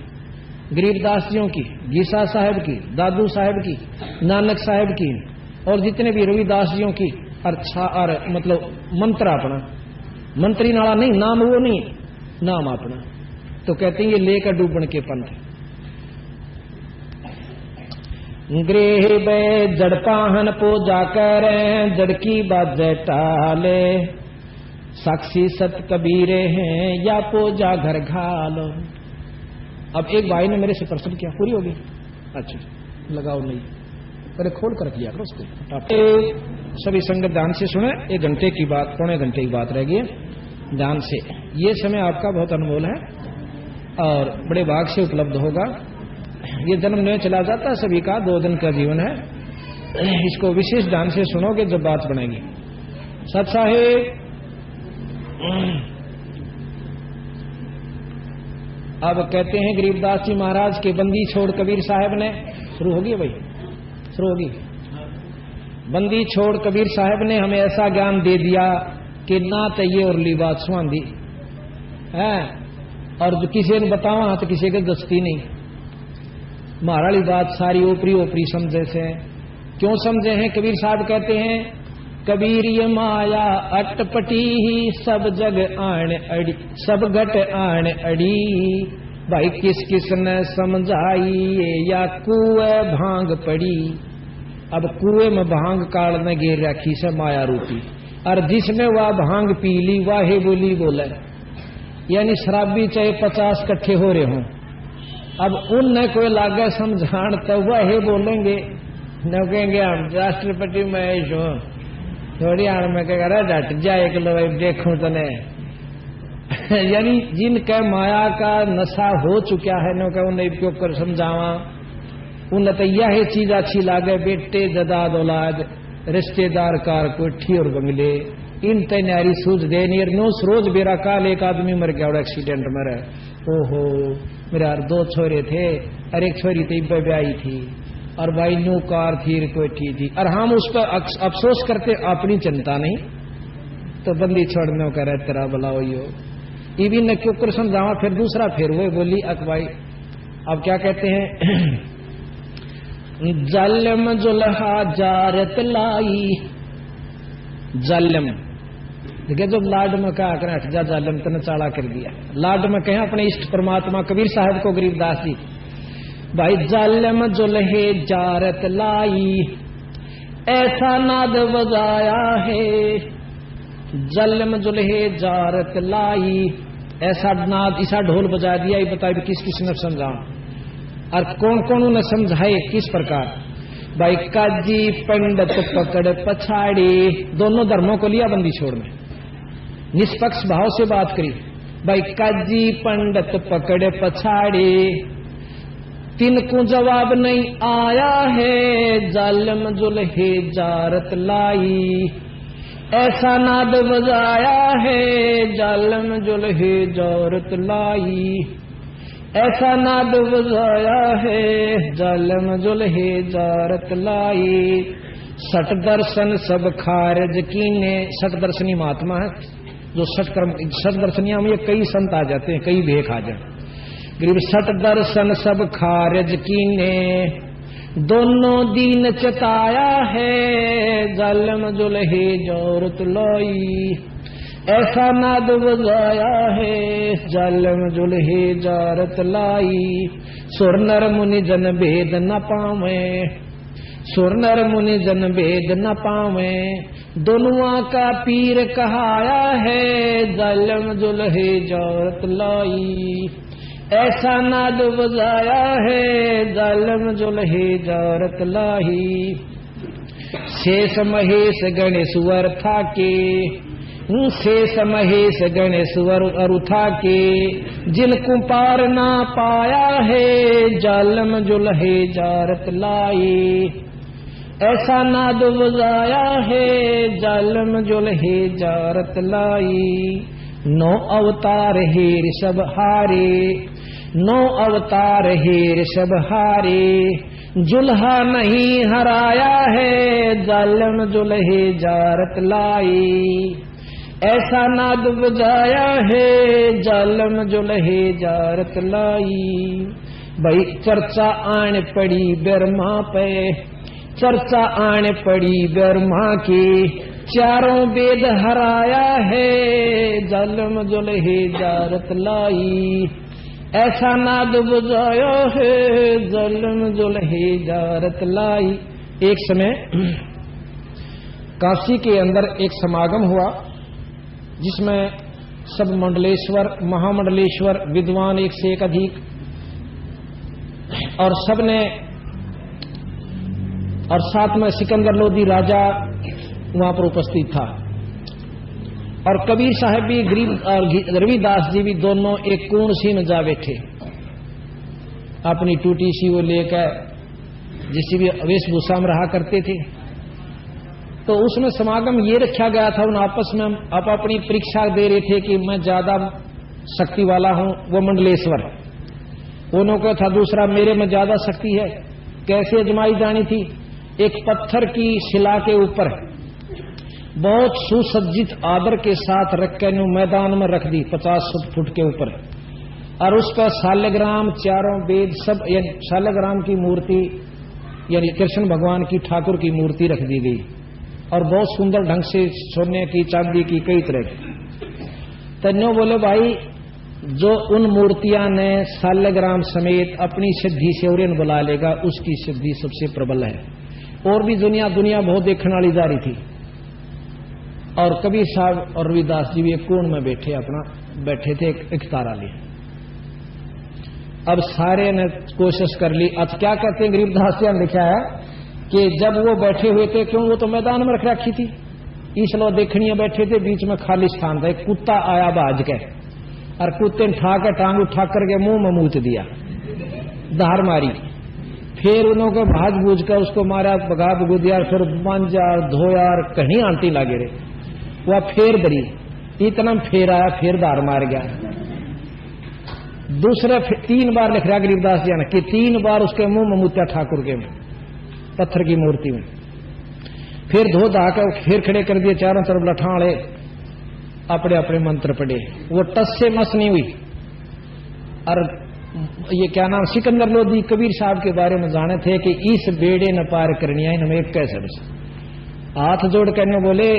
गरीबदास जियों की, गीसा साहब की, दादू साहब की, नानक साहब की, और जितने भी रविदास जियों की, और मतलब मंत्र अपना, मंत्री नाला नहीं, नाम वो नहीं, नाम अपना। तो कहते हैं ये लेकर डूबन के पंथ। गृह बे जड़पाहन पूजा करें, जड़की बाजे टाले, साक्षी सत कबीरे हैं या पूजा घर घालो। अब एक भाई ने मेरे से प्रश्न किया, पूरी होगी? अच्छा लगाओ नहीं, अरे खोल कर लिया करो उसको। सभी संगत ध्यान से सुने, 1 घंटे की बात, पौने घंटे की बात रह गई है, ध्यान से। ये समय आपका बहुत अनमोल है और बड़े भाग से उपलब्ध होगा। ये जन्म नहीं चला जाता सभी का, 2 दिन का जीवन है, इसको विशेष ध्यान से सुनोगे जब बात बनेगी। सत साहेब अब कहते हैं गरीबदास जी महाराज के बंदी छोड़ कबीर साहब ने, शुरू होगी भाई, शुरू होगी। बंदी छोड़ कबीर साहब ने हमें ऐसा ज्ञान दे दिया कि ना तो ये और ली बात सुहांदी है, और जो किसी ने बतावा तो किसी के दस्ती नहीं। महाराली बात सारी ओपरी ओपरी समझे से। क्यों समझे हैं? कबीर साहब कहते हैं कबीर ये माया अटपटी ही, सब जग आण अड़ी, सब घट आण अड़ी, भाई किस किस ने समझाई या कुएं भांग पड़ी। अब कुएं में भांग काल में गिर रखी से माया रूपी, और जिसने वह भांग पी ली वाहे बोली बोले, यानी शराबी चाहे 50 इकट्ठे हो रहे हों, अब उनने कोई लागे समझाण तो वह बोलेंगे, न कहेंगे हम राष्ट्रपति महेश हूं, थोड़ी आड़ में कह रहा डट जाए कि लो देखूं तने। यानी जिनका माया का नशा हो चुका है, न कह उन्हें क्यों कर समझावा, उन तो यह चीज अच्छी लागे, बेटे जदाद औलाद रिश्तेदार कार कोठी और बंगले, इन तैयारी सूझ दे नीर नो रोज बेरा काल एक आदमी मर गया और एक्सीडेंट में रहे। ओहो मेरे यार 2 छोरे थे और एक छोरी तो ब्याई थी और भाई न्यू कार थी कोठी थी, और हम उस पर अफसोस करते, अपनी चिंता नहीं। तो बंदी छोड़ने का रहे तेरा बुलाओ यो इवी न क्यों कर समझावा। फिर दूसरा फिर वो बोली अकबाई अब क्या कहते हैं, जालिम जुल्हा जारत लाई। जालिम देखिए जब लाड में कहा करें हट जा जालिम तने चाड़ा कर दिया, लाड में कहें अपने इष्ट परमात्मा कबीर साहब को गरीबदास जी, भाई जालिम जुल्हे जारत लाई, ऐसा नाद बजाया है। जालिम जुल्हे जारत लाई, ऐसा नाद ऐसा ढोल बजा दिया। ये बताइए किस किसने समझाऊं और कौन कौन उन्हें समझाए किस प्रकार। भाई काजी पंडित पकड़ पछाड़ी, दोनों धर्मों को लिया बंदी छोड़ में, निष्पक्ष भाव से बात करी। भाई काजी पंडित पकड़ पछाड़ी, तिनको जवाब नहीं आया है। जालिम जुल्हे जारत लाई, ऐसा नाद बजाया है। जालिम जुल्हे जारत लाई, ऐसा नाद बजाया है। जालिम जुल्हे जारत लाई, सठ दर्शन सब खारिज कीने। सठ दर्शनी महात्मा है जो सठ दर्शनिया में कई संत आ जाते हैं, कई भेख आ जाते। गरीब सठ दर्शन सब खारिज कीने, दोनों दीन चताया है। जालिम जुल्हे जारत लाई, ऐसा नाद बजाया है। जालिम जुल्हे जारत लाई, सुर नर मुनि जन भेद न पावे। सुर नर मुनि जन भेद न पावे, दोनुआ का पीर कहाया है। जालिम जुल्हे जारत लाई, ऐसा नाद बजाया है। जालिम जुल्हे जारत लाई, शेष महेश गणेश वर थाके। शेष महेश गणेश वर उठा के, जिनको पार ना पाया है। जालिम जुल्हे जारत लाई, ऐसा नाद बजाया है। जालिम जुल्हे जारत लाई, 9 अवतार हेर सब हारे। 9 अवतार हेर सब हारे, जुल्हा नहीं हराया है। जालिम जुल्हे जारत लाई, ऐसा नाद बजाया है। जालिम जुल्हे जारत लाई, भाई चर्चा आन पड़ी ब्रह्मा पे। चर्चा आन पड़ी ब्रह्मा की, चारों वेद हराया है। जालिम जुल्हे जारत लाई, ऐसा नाद बजाया है। जालिम जुल्हे जारत लाई। एक समय काशी के अंदर एक समागम हुआ जिसमें सब मंडलेश्वर महामंडलेश्वर विद्वान एक से एक अधिक, और सबने, और साथ में सिकंदर लोधी राजा वहां पर उपस्थित था, और कबीर साहब भी गरीब और रविदास जी भी दोनों एक कोण सी में जा बैठे, अपनी टूटी सी वो लेकर, जिसकी भी वेशभूषा में रहा करते थे। तो उसमें समागम ये रखा गया था, उन आपस में आप अपनी परीक्षा दे रहे थे कि मैं ज्यादा शक्ति वाला हूं, वो मंडलेश्वर। उन्होंने कहा था दूसरा मेरे में ज्यादा शक्ति है। कैसे अजमाई जानी थी? एक पत्थर की शिला के ऊपर बहुत सुसज्जित आदर के साथ रख के मैदान में रख दी 50 फुट के ऊपर, और उस पर शालिग्राम चारों वेद सब, यानी शालिग्राम की मूर्ति यानी कृष्ण भगवान की ठाकुर की मूर्ति रख दी गई, और बहुत सुंदर ढंग से सोने की चांदी की कई तरह की। तन्नो बोले भाई जो उन मूर्तियां ने शालिग्राम समेत अपनी सिद्धि से उन्हें बुला लेगा, उसकी सिद्धि सबसे प्रबल है। और भी दुनिया बहुत देखने वाली जा रही थी, और कबीर साहब और रविदास जी भी एक कोण में बैठे थे एक तारा लिए। अब सारे ने कोशिश कर ली। अब क्या कहते हैं गरीबदास जी ने लिखा है कि जब वो बैठे हुए थे, क्यों वो तो मैदान में रख रखी थी, इसलिए देखनिया बैठे थे, बीच में खाली स्थान था। एक कुत्ता आया बाज के, और कुत्ते ने टांग उठा करके मुंह में मूत दिया, धार मारी। फिर उन्होंने भाज बूझ कर उसको मारा, भगा भगुदिया, फिर मांजा धोया, कहीं आंटी लागे रे, वह फेर दरी, इतना फेर आया, फिर दार मार गया। दूसरे 3 बार लिख रहा गरीबदास जी ने कि 3 बार उसके मुंह में मुत्या ठाकुर के में, पत्थर की मूर्ति में। फिर धो धा के फिर खड़े कर दिए, चारों तरफ लठाड़े, अपने अपने मंत्र पढ़े, वो टस से मस नहीं हुई। और ये क्या नाम, सिकंदर लोधी कबीर साहब के बारे में जाने थे कि इस बेड़े न पार करनी है, इनमें कैसे बस हाथ जोड़ करने बोले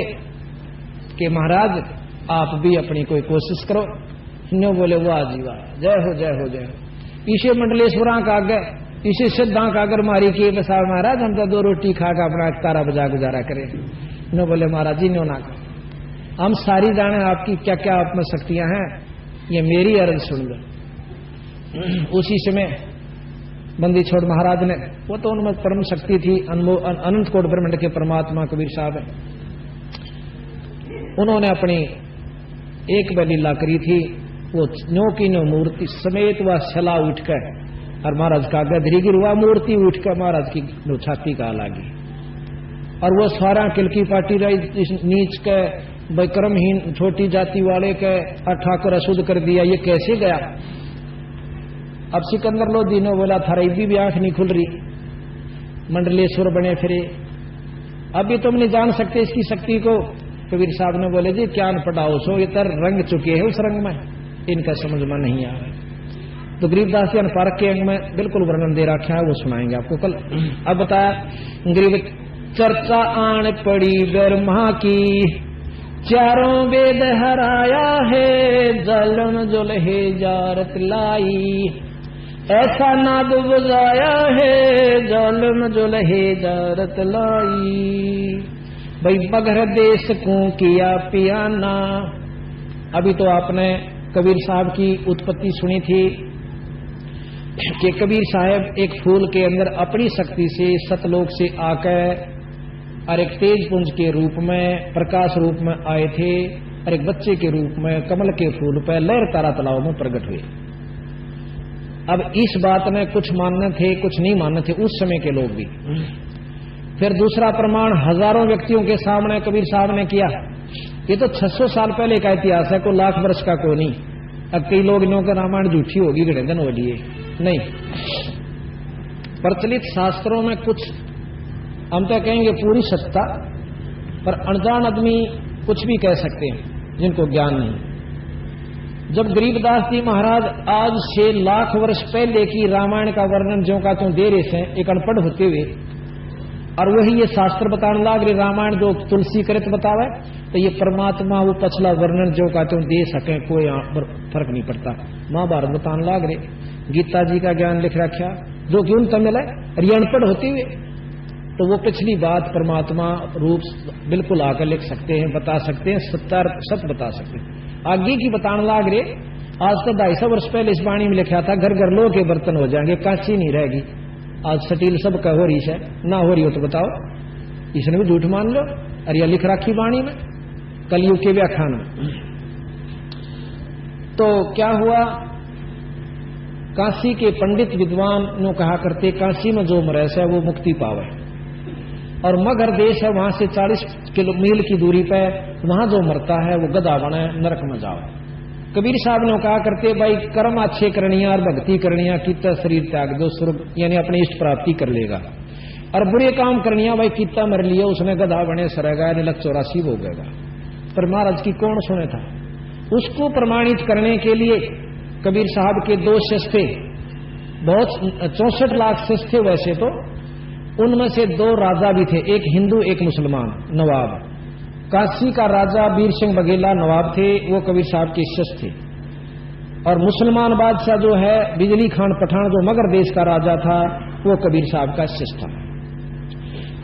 कि महाराज आप भी अपनी कोई कोशिश करो। नो बोले वाह जी वाह, जय हो जय हो जय हो। इसे मंडलेश्वरा का आगे, इसे सिद्धा का अगर मारी की बसा महाराज हम तो 2 रोटी खा कर अपना तारा बजा गुजारा करें। नो बोले महाराज जी नो ना, हम सारी जाने आपकी क्या क्या आप में शक्तियां हैं, ये मेरी अर्ज सुन लो। उसी समय बंदी छोड़ महाराज ने, वो तो उनमें परम शक्ति थी, अनंत कोट ब्रह्मांड के परमात्मा कबीर साहब है, उन्होंने अपनी एक लीला करी थी। वो नो की नो मूर्ति समेत वह छला उठकर और महाराज का गधरी गिर, हुआ मूर्ति उठकर महाराज की छाती का लागी। और वो सारा किलकी पाटी रही नीच के विक्रमहीन छोटी जाति वाले के ठाकुर अशुद्ध कर दिया, ये कैसे गया। अब सिकंदर लोधी ने बोला थारी भी आंख नहीं खुल रही, मंडलेश्वर बने फिरे, अभी तुम नहीं जान सकते इसकी शक्ति को। कबीर साहब ने बोले जी क्या पढ़ाओ सो, ये तर रंग चुके हैं उस रंग में, इनका समझ में नहीं आ रहा। तो गरीबदास जी पार्क के अंग में बिल्कुल वर्णन दे रखा है, वो सुनाएंगे आपको कल। अब बताया गरीब चर्चा आन पड़ी ब्रह्मा की, चारों वेद हराया है, जलन जुलहे जारत लाई, ऐसा नाद बजाया है, जलन जुलहे जारत लाई। भाई बगर देश को किया पियाना। अभी तो आपने कबीर साहब की उत्पत्ति सुनी थी कि कबीर साहब एक फूल के अंदर अपनी शक्ति से सतलोक से आकर और एक तेज पुंज के रूप में, प्रकाश रूप में आए थे, और एक बच्चे के रूप में कमल के फूल पर लहर तारा तालाब में प्रकट हुए। अब इस बात में कुछ मानने थे, कुछ नहीं मानने थे उस समय के लोग भी। फिर दूसरा प्रमाण हजारों व्यक्तियों के सामने कबीर साहब ने किया। ये तो 600 साल पहले का इतिहास है, कोई लाख वर्ष का कोई नहीं। अब कई लोग इन्हों का रामायण झूठी होगी, गणेदन हो लिए नहीं। प्रचलित शास्त्रों में कुछ हम तो कहेंगे पूरी सत्ता, पर अनजान आदमी कुछ भी कह सकते हैं जिनको ज्ञान नहीं। जब गरीबदास जी महाराज आज से लाख वर्ष पहले की रामायण का वर्णन जो का तुम दे रहे थे एक अनपढ़ होते हुए, और वही ये शास्त्र बताने लाग रहे रामायण जो तुलसी कृत बतावे, तो ये परमात्मा वो पछला वर्णन जो का तुम दे सके कोई फर्क नहीं पड़ता। महाभारत बताने लाग रहे, गीता जी का ज्ञान लिख रखा जो कि उन तमिल है, और ये अनपढ़ होते हुए, तो वो पिछली बात परमात्मा रूप बिल्कुल आकर लिख सकते हैं, बता सकते हैं, सत्य बता सकते हैं। आगे की बताने लाग रहे, आज तो 250 वर्ष पहले इस वाणी में लिखा था घर घर लोह के बर्तन हो जाएंगे, कांची नहीं रहेगी। आज सटील सब का हो रही है, ना हो रही हो तो बताओ, इसने भी झूठ मान लो। और यह लिख रखी वाणी में कलयुग के व्याख्यान में। तो क्या हुआ, काशी के पंडित विद्वान नो कहा करते काशी में जो मरे है वो मुक्ति पावे, और मगर देश है वहां से 40 मील की दूरी पे, वहां जो मरता है वो गधा बने नरक में जाओ। कबीर साहब ने कहा करते भाई कर्म अच्छे करनिया और भक्ति करनिया, कितना शरीर त्याग दो स्वर्ग यानी अपनी इष्ट प्राप्ति कर लेगा, और बुरे काम करनिया भाई कितना मर लिया उसने गधा बने सरेगा 84 हो गएगा। पर महाराज की कौन सुने था। उसको प्रमाणित करने के लिए कबीर साहब के 2 शिष्य थे, बहुत 64 लाख शिष्य थे वैसे तो, उनमें से 2 राजा भी थे, एक हिंदू एक मुसलमान नवाब। काशी का राजा वीर सिंह बघेला नवाब थे, वो कबीर साहब के शिष्य थे, और मुसलमान बादशाह जो है बिजली खान पठान जो मगर देश का राजा था वो कबीर साहब का शिष्य था।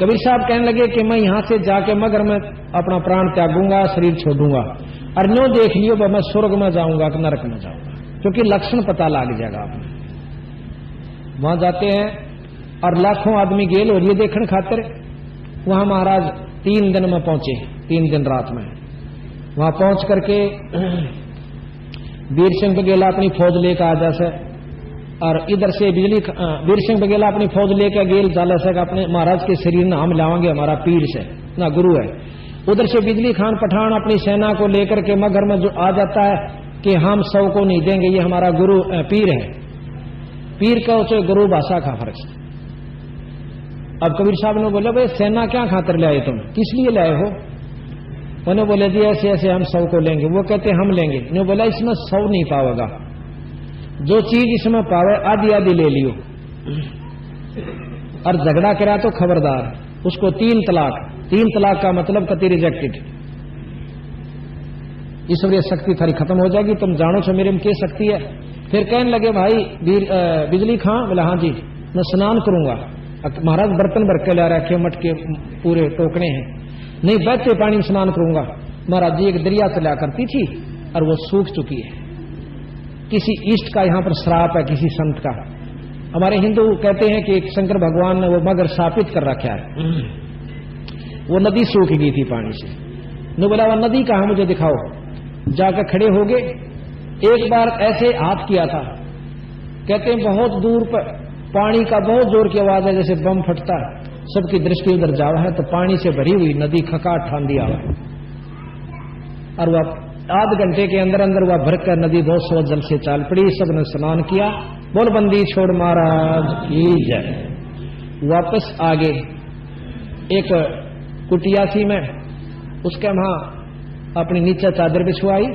कबीर साहब कहने लगे कि मैं यहां से जाके मगर में अपना प्राण त्यागूंगा, शरीर छोड़ूंगा, और नो देख लियो मैं स्वर्ग में जाऊंगा कि नरक में जाऊंगा, क्योंकि लक्षण पता लग जाएगा आपने। वहां जाते हैं और लाखों आदमी गेल और ये देखने खातिर वहां महाराज 3 दिन में पहुंचे, 3 दिन रात में वहां पहुंच करके वीर सिंह बघेला अपनी फौज लेकर आ जैसे, और इधर से वीर सिंह बघेला अपनी फौज लेकर गेल जाला से अपने महाराज के शरीर में हम लावांगे हमारा पीर से ना गुरु है। उधर से बिजली खान पठान अपनी सेना को लेकर के मगर में जो आ जाता है कि हम 100 को नहीं देंगे, ये हमारा गुरु पीर है। पीर का उसे गुरु भाषा का फर्क। अब कबीर साहब ने बोला भाई सेना क्या खातर ले आए तुम, किस लिए लाए हो? उन्होंने बोले जी ऐसे ऐसे हम 100 को लेंगे। वो कहते हम लेंगे। ने बोला इसमें 100 नहीं पावेगा, जो चीज इसमें पावे आधी आधी ले लियो, और झगड़ा करा तो खबरदार उसको 3 तलाक। 3 तलाक का मतलब कति रिजेक्टेड। ईश्वरीय शक्ति थारी खत्म हो जाएगी, तुम जानो छो मेरे में क्या शक्ति है। फिर कहने लगे भाई बिजली खां, बोला हाँ जी मैं स्नान करूंगा। महाराज बर्तन भर के ला रखे, मटके पूरे टोकने हैं। नहीं बहते पानी में स्नान करूंगा। महाराज जी एक दरिया चला करती थी और वो सूख चुकी है। किसी इष्ट का यहाँ पर श्राप है, किसी संत का। हमारे हिंदू कहते हैं कि शंकर भगवान ने वो मगर शापित कर रखा है। वो नदी सूख गई थी पानी से। ने बोला वो नदी कहाँ मुझे दिखाओ। जाकर खड़े हो गए। एक बार ऐसे हाथ किया था, कहते हैं बहुत दूर पर पानी का बहुत जोर की आवाज है, जैसे बम फटता है। सबकी दृष्टि उधर जावा है तो पानी से भरी हुई नदी खकाट ठांदी आवा है, और वह आध घंटे के अंदर अंदर वह भरकर नदी 200 जल से चाल पड़ी। सबने स्नान किया। बोल बंदी छोड़ महाराज की जय। वापस आगे एक कुटिया थी में, उसके वहां अपनी नीचे चादर बिछवाई,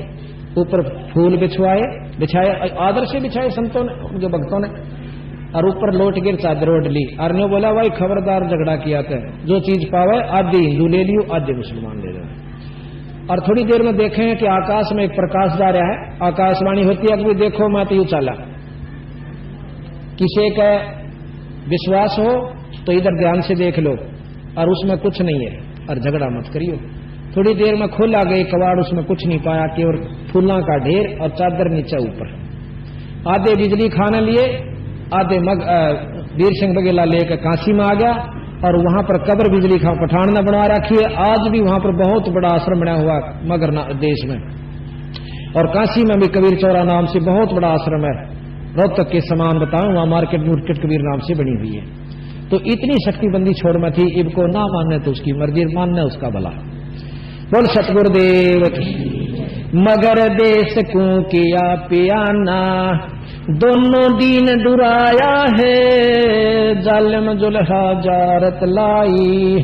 ऊपर फूल बिछाए आदर से बिछाए संतों ने, उनके भक्तों ने, और ऊपर लोट गिर चादर ओढ़ ली। और ने बोला भाई खबरदार झगड़ा किया था, जो चीज पावे आधे हिंदू ले लियो आधे मुसलमान ले जाए। और थोड़ी देर में देखें कि आकाश में एक प्रकाश जा रहा है। आकाशवाणी होती है कि देखो मैं तो यूं चाला। किसी का विश्वास हो तो इधर ध्यान से देख लो, और उसमें कुछ नहीं है, और झगड़ा मत करियो। थोड़ी देर में खोला गई कबाड़, उसमें कुछ नहीं पाया, केवल फूलों का ढेर और चादर नीचे ऊपर। आधे बिजली खाने लिए, आधे वीर सिंह बघेला लेकर काशी में आ गया, और वहां पर कब्र बिजली खां पठान ने बनवा रखी है। आज भी वहां पर बहुत बड़ा आश्रम बना हुआ मगर देश में। और काशी में भी कबीर चौरा नाम से बहुत बड़ा आश्रम है। रोहतक के समान बताऊं, वहां मार्केट कबीर नाम से बनी हुई है। तो इतनी शक्तिबंदी छोड़ में थी, इनको ना मानने तो उसकी मर्जी, मानने उसका भला। बोल सतगुरुदेव की। मगर देश को किया पियाना, दोनों दीन डुराया है, जालिम जुल्हा जारत लाई।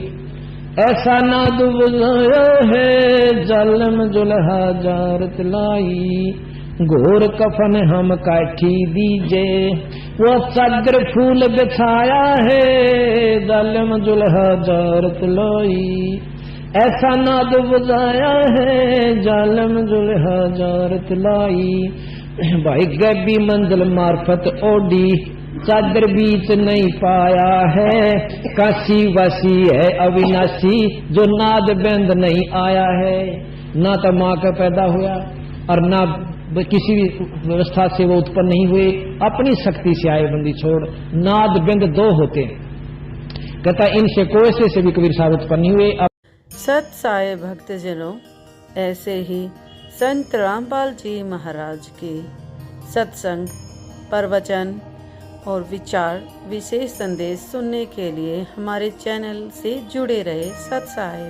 ऐसा ना दुबलाया है, जालिम जुल्हा जारत लाई। घोर कफन हम काठी दीजे, वो चादर फूल बिछाया है, जालिम जुल्हा जारत लाई। ऐसा नाद बजाया है, जालिम जुल्हा जारत लाई। भाई गैबी मंजिल मार्फत ओडी, चादर बीच नहीं पाया है। काशी वासी है अविनाशी, जो नाद बेंद नहीं आया है। ना तो माँ का पैदा हुआ और ना किसी भी व्यवस्था से वो उत्पन्न नहीं हुए, अपनी शक्ति से आए। बंदी छोड़, नाद बिंद 2 होते हैं। कहता इनसे कोई से भी कबीर साहब उत्पन्न नहीं हुए। सत साई भक्तजनों, ऐसे ही संत रामपाल जी महाराज के सत्संग, प्रवचन और विचार विशेष संदेश सुनने के लिए हमारे चैनल से जुड़े रहे। सत साई।